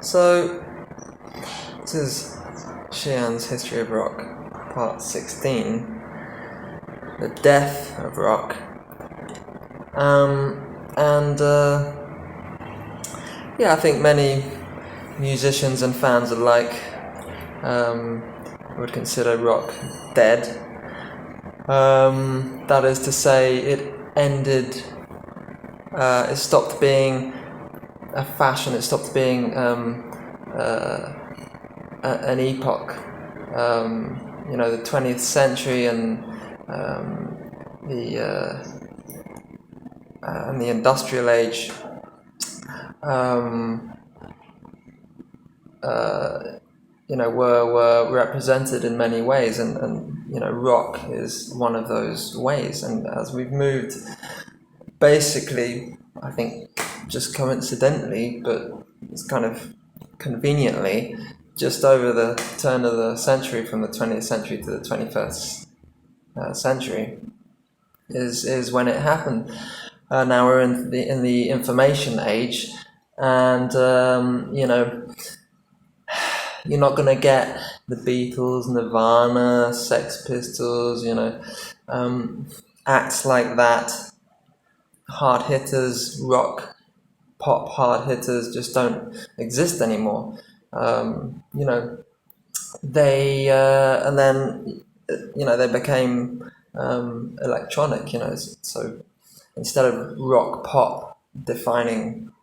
So, this is Xi'an's History of Rock, Part 16, The Death of Rock. I think many musicians and fans alike would consider rock dead. That is to say, it ended, it stopped being a fashion, it stopped being an epoch. The 20th century and the industrial age were represented in many ways, and rock is one of those ways. And as we've moved, basically, I think just coincidentally, but it's kind of conveniently, just over the turn of the century, from the 20th century to the 21st century, is when it happened. Now we're in the information age, and you're not going to get the Beatles, Nirvana, Sex Pistols, acts like that. Hard hitters, rock, pop hard hitters just don't exist anymore. They became electronic. So instead of rock pop defining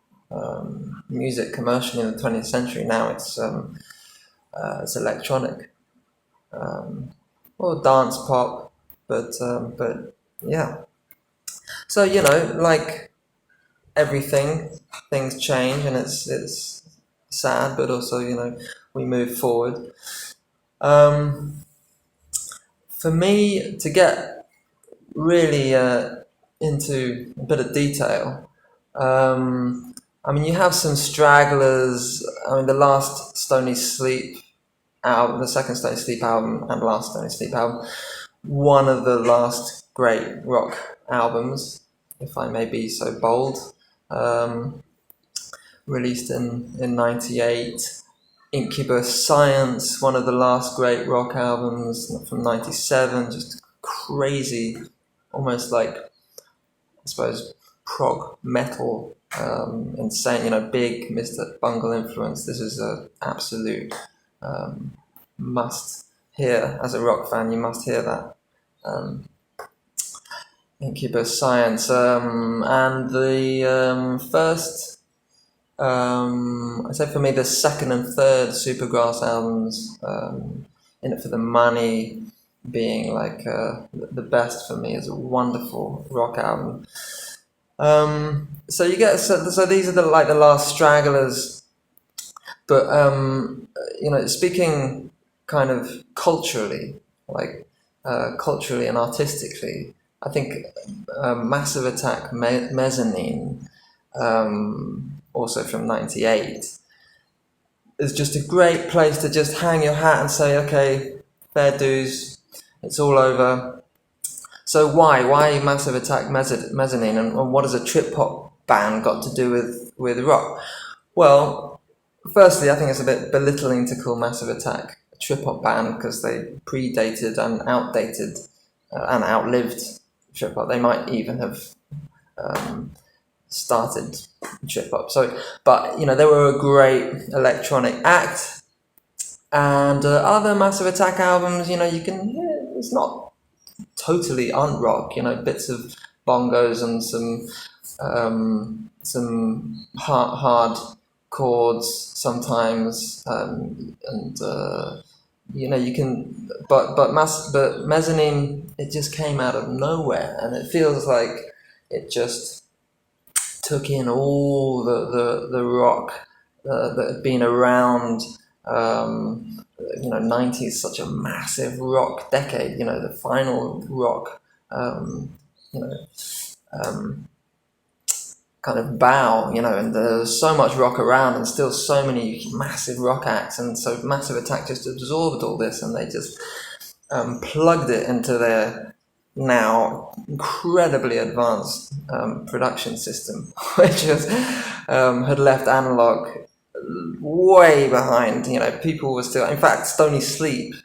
music commercially in the 20th century, now it's electronic or dance pop, but yeah. So like everything, things change, and it's sad, but also we move forward. For me, to get really into a bit of detail, you have some stragglers. The last Stony Sleep album, the second Stony Sleep album, and last Stony Sleep album, one of the last great rock albums, if I may be so bold, released in 98. Incubus Science, one of the last great rock albums from 97, just crazy, almost like, I suppose, prog metal, insane, big Mr. Bungle influence. This is an absolute must hear. As a rock fan, you must hear that. Incubus Science, and the first, I'd say for me, the second and third Supergrass albums, In It for the Money being like the best for me, is a wonderful rock album. So you get so these are the last stragglers, but speaking kind of culturally, culturally and artistically, I think Massive Attack, Mezzanine, also from 98, is just a great place to just hang your hat and say, okay, fair dues, it's all over. So why Massive Attack, Mezzanine, and what has a trip hop band got to do with rock? Well, firstly, I think it's a bit belittling to call Massive Attack a trip hop band, because they predated and outdated and outlived trip hop. They might even have started trip hop. So, but they were a great electronic act, and other Massive Attack albums, you can hear it's not totally un-rock. Bits of bongos and some hard chords sometimes, and you can, but Mezzanine, it just came out of nowhere, and it feels like it just took in all the rock that had been around. 90s, such a massive rock decade. The final rock, kind of bow. And there's so much rock around, and still so many massive rock acts, and so Massive Attack just absorbed all this, and they just plugged it into their now incredibly advanced production system, which had left analog way behind. People were still. In fact, Stony Sleep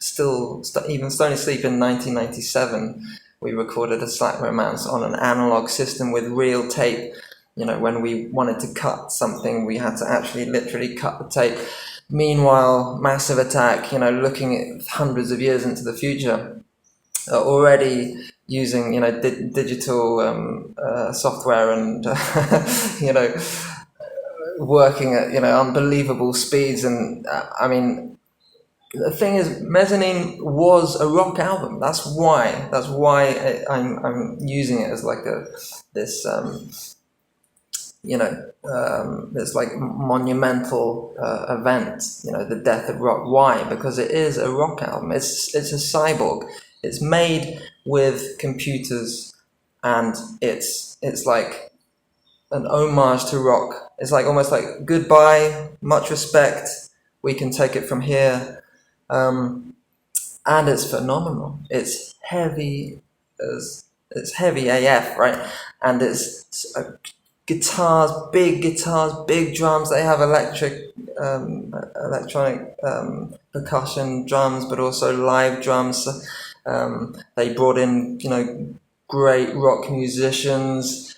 even Stony Sleep in 1997, we recorded a Slack Romance on an analog system with reel tape. When we wanted to cut something, we had to actually literally cut the tape. Meanwhile, Massive Attack, looking at hundreds of years into the future, already using digital software and working at unbelievable speeds. And I mean, the thing is, Mezzanine was a rock album. That's why I'm using it as like this this like monumental event. The death of rock. Why? Because it is a rock album. It's a cyborg. It's made with computers, and it's like an homage to rock. It's like almost like goodbye, much respect. We can take it from here, and it's phenomenal. It's heavy AF, right? And it's guitars, big drums. They have electronic percussion drums, but also live drums. They brought in great rock musicians.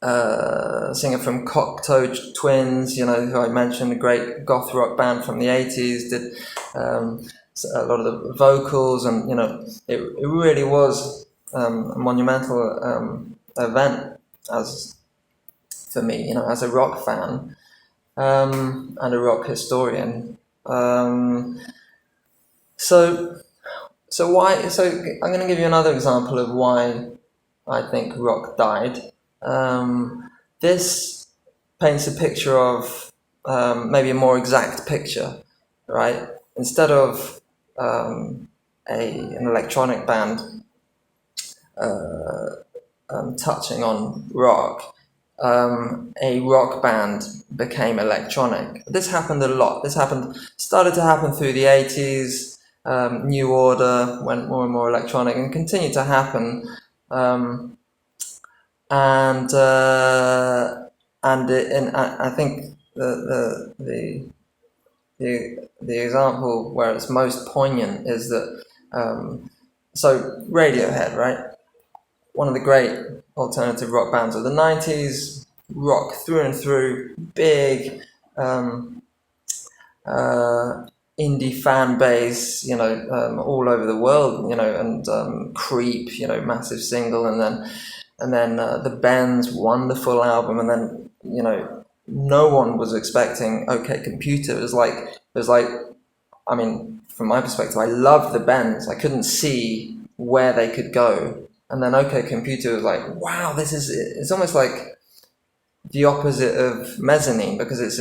Singer from Cocteau Twins, who I mentioned, a great goth rock band from the 80s, did a lot of the vocals, and it really was a monumental event as for me, as a rock fan and a rock historian. So why? So I'm going to give you another example of why I think rock died. This paints a picture of maybe a more exact picture, right? Instead of an electronic band touching on rock, a rock band became electronic. This happened a lot. Started to happen through the 80s. New Order went more and more electronic, and continued to happen. And I think the example where it's most poignant is that so Radiohead, right? One of the great alternative rock bands of the 90s, rock through and through, big indie fan base, all over the world, and Creep, massive single, and then the Bends, wonderful album, and then no one was expecting OK Computer. It was like I mean, from my perspective, I loved the Bends. I couldn't see where they could go, and then OK Computer was like, wow, it's almost like the opposite of Mezzanine, because it's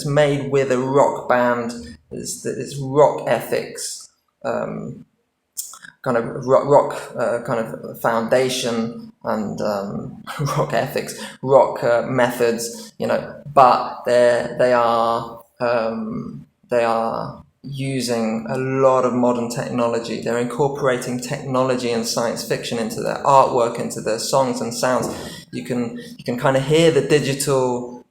made with a rock band. It's rock ethics. Kind of rock kind of foundation, and rock ethics, rock methods, but they are using a lot of modern technology. They're incorporating technology and science fiction into their artwork, into their songs and sounds. You can kind of hear the digital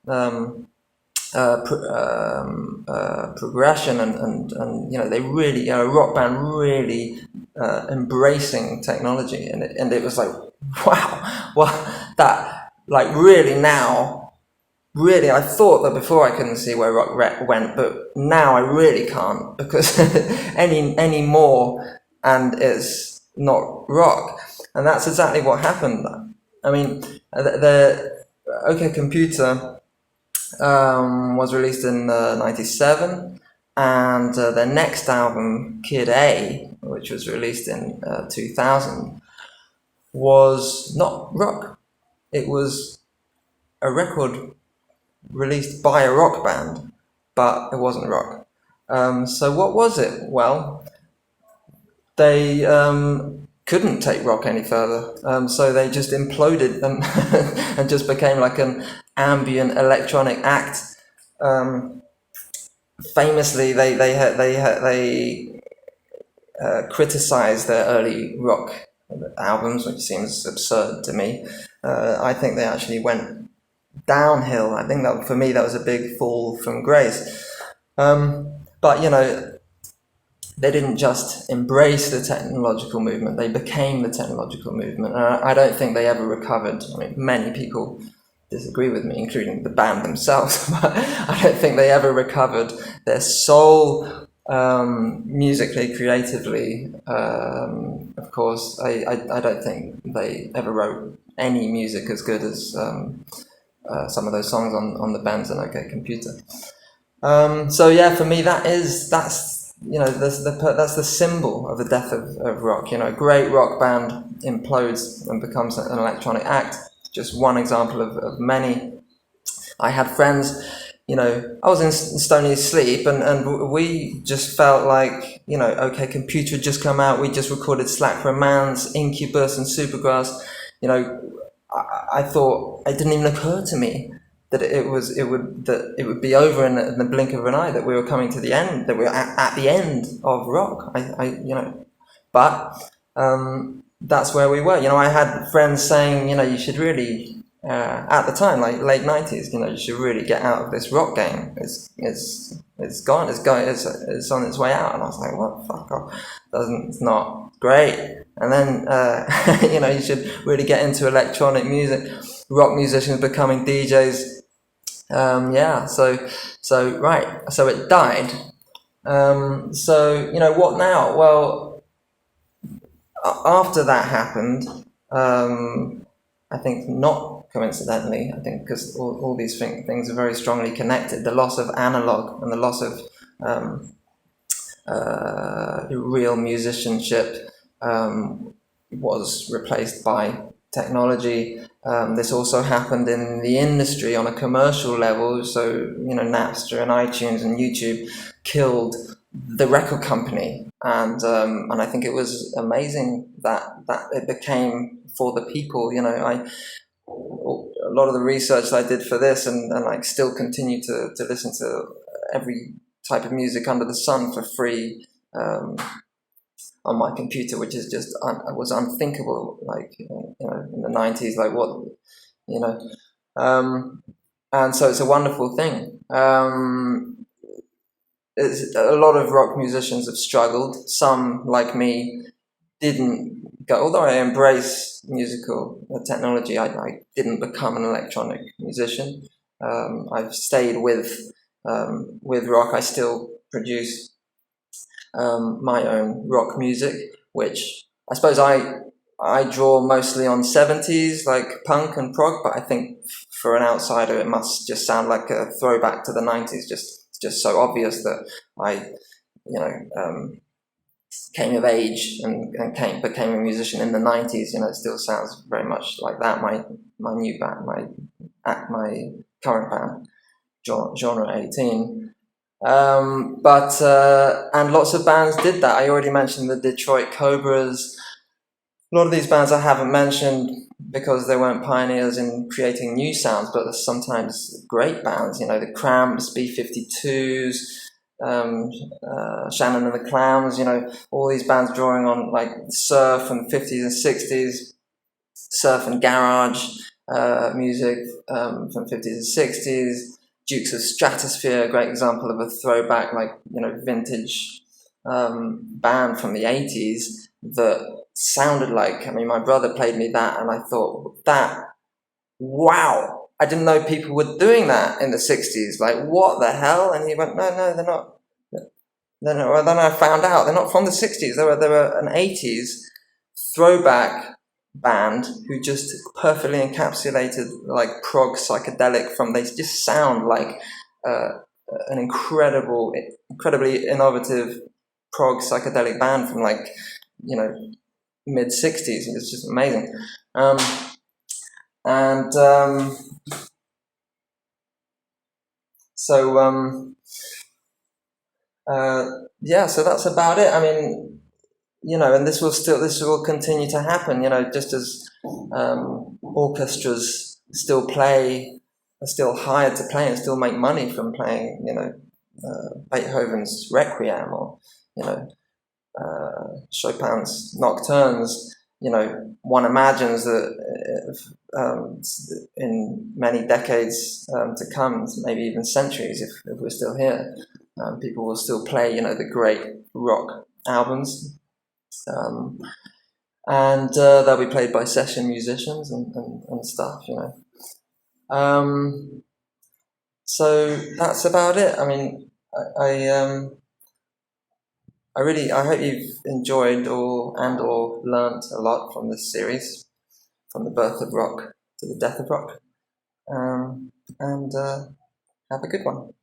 progression, and they really a rock band really embracing technology, and it was like, wow, well, that like really now, really I thought that before I couldn't see where rock went, but now I really can't, because any more and it's not rock. And that's exactly what happened. I mean, the OK Computer was released in 97, and their next album, Kid A, which was released in 2000, was not rock. It was a record released by a rock band, but it wasn't rock. So what was it? Well, they couldn't take rock any further, so they just imploded and and just became like an ambient electronic act. Famously, they criticized their early rock albums, which seems absurd to me. I think they actually went downhill. I think that for me that was a big fall from grace. But they didn't just embrace the technological movement, they became the technological movement. I don't think they ever recovered. I mean, many people disagree with me, including the band themselves, but I don't think they ever recovered their soul musically, creatively. Of course, I don't think they ever wrote any music as good as some of those songs on the Bands and OK Computer. So yeah, for me that's that's the symbol of the death of rock. A great rock band implodes and becomes an electronic act. Just one example of many. I had friends, I was in Stony Sleep, and we just felt like, OK Computer had just come out. We just recorded Slack Romance, Incubus, and Supergrass. I thought it didn't even occur to me that it would be over in the blink of an eye, that we were coming to the end, that we were at the end of rock. But that's where we were. I had friends saying, you should really, at the time, like late 90s, you should really get out of this rock game. It's gone. It's on its way out. And I was like, what? Fuck off. It's not great. And then, you should really get into electronic music. Rock musicians becoming DJs. So it died. What now? Well, after that happened, I think not coincidentally, I think because all these things are very strongly connected. The loss of analog and the loss of real musicianship was replaced by technology. This also happened in the industry on a commercial level. So, Napster and iTunes and YouTube killed the record company. And I think it was amazing that it became for the people. A lot of the research that I did for this and like still continue to listen to every type of music under the sun for free on my computer, which is just was unthinkable, like in the 90s, like what, and so it's a wonderful thing. It's, a lot of rock musicians have struggled. Some, like me, didn't go. Although I embrace musical technology, I didn't become an electronic musician. I've stayed with rock. I still produce my own rock music, which I suppose I draw mostly on 70s, like punk and prog, but I think for an outsider it must just sound like a throwback to the 90s, just so obvious that I, came of age and became a musician in the 90s. It still sounds very much like that. My new band, my current band, Genre 18. And lots of bands did that. I already mentioned the Detroit Cobras. A lot of these bands I haven't mentioned because they weren't pioneers in creating new sounds, but sometimes great bands. The Cramps, B-52s, Shannon and the Clowns. All these bands drawing on like surf from the 50s and 60s, surf and garage music from 50s and 60s. Dukes of Stratosphere, a great example of a throwback, like vintage band from the 80s that sounded like. I mean, my brother played me that, and I thought wow! I didn't know people were doing that in the 60s. Like, what the hell? And he went, no, they're not. Then I found out they're not from the 60s. They were an 80s throwback band who just perfectly encapsulated like prog psychedelic they just sound like an incredibly innovative prog psychedelic band from like mid 60s. It's just amazing. So that's about it. I mean, and this will continue to happen, just as orchestras still play, are still hired to play and still make money from playing, Beethoven's Requiem or, Chopin's Nocturnes. one imagines that in many decades to come, maybe even centuries, if we're still here, people will still play, the great rock albums, and they'll be played by session musicians and stuff, So that's about it. I mean, I hope you've enjoyed or learnt a lot from this series, from the birth of rock to the death of rock, and have a good one.